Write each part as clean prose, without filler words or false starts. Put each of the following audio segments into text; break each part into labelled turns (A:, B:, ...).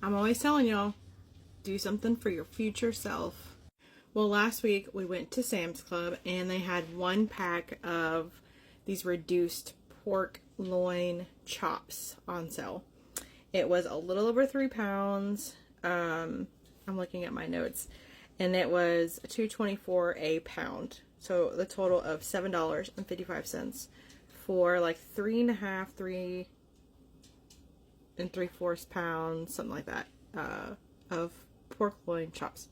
A: I'm always telling y'all, do something for your future self. Well, last week we went to Sam's Club and they had one pack of these reduced pork loin chops on sale. It was a little over 3 pounds. I'm looking at my notes, and it was $2.24 a pound. So the total of $7.55 for like 3 3.75 pounds, something like that, of pork loin chops.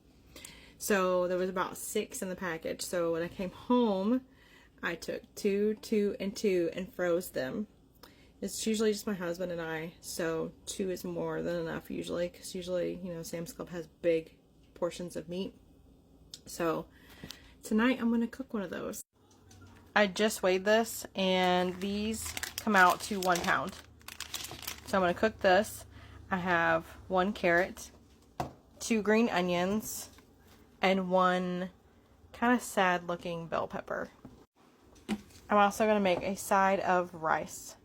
A: So there was about 6 in the package. So when I came home, I took 2, 2, and 2 and froze them. It's usually just my husband and I, so 2 is more than enough usually, because usually, you know, Sam's Club has big portions of meat. So tonight I'm going to cook one of those. I just weighed this, and these come out to 1 pound. So I'm going to cook this. I have 1 carrot, 2 green onions, and 1 kind of sad looking bell pepper. I'm also going to make a side of rice.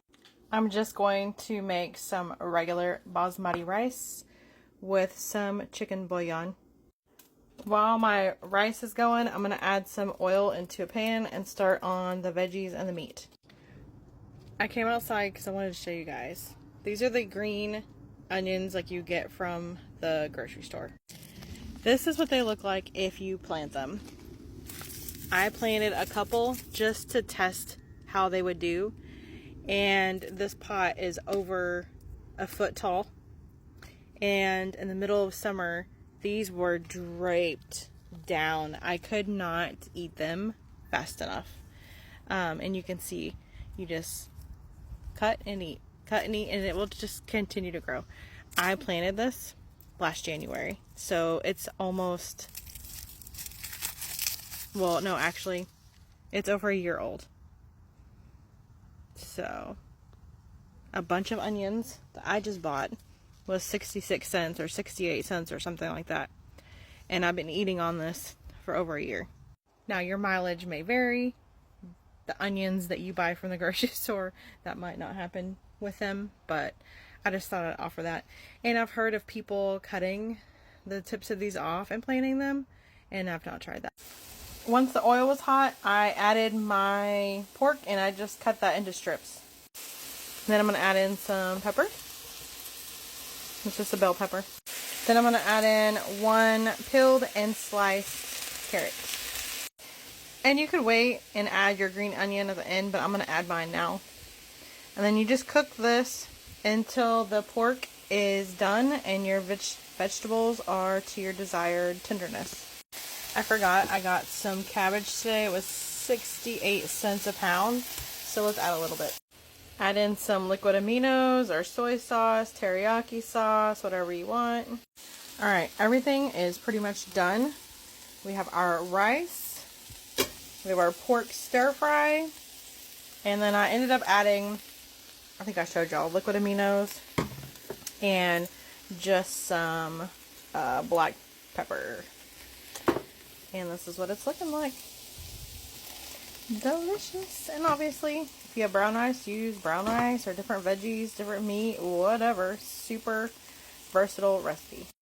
A: I'm just going to make some regular basmati rice with some chicken bouillon. While my rice is going, I'm going to add some oil into a pan and start on the veggies and the meat. I came outside because I wanted to show you guys. These are the green onions like you get from the grocery store. This is what they look like if you plant them. I planted a couple just to test how they would do. And this pot is over a foot tall. And in the middle of summer, these were draped down. I could not eat them fast enough. And you can see, you just cut and eat, and it will just continue to grow. I planted this last January, so it's almost, well, no, actually, it's over a year old. So, a bunch of onions that I just bought was 66 cents or 68 cents or something like that. And I've been eating on this for over a year. Now, your mileage may vary. The onions that you buy from the grocery store, that might not happen with them, but I just thought I'd offer that. And I've heard of people cutting the tips of these off and planting them, and I've not tried that. Once the oil was hot, I added my pork and I just cut that into strips. Then I'm going to add in some pepper. It's just a bell pepper. Then I'm going to add in 1 peeled and sliced carrot. And you could wait and add your green onion at the end, but I'm going to add mine now. And then you just cook this until the pork is done and your vegetables are to your desired tenderness. I forgot, I got some cabbage today. It was 68 cents a pound. So let's add a little bit. Add in some liquid aminos or soy sauce, teriyaki sauce, whatever you want. Alright, everything is pretty much done. We have our rice. We have our pork stir fry. And then I ended up adding, I think I showed y'all, liquid aminos and just some black pepper. And this is what it's looking like. Delicious. And obviously, if you have brown rice, use brown rice or different veggies, different meat, whatever. Super versatile recipe.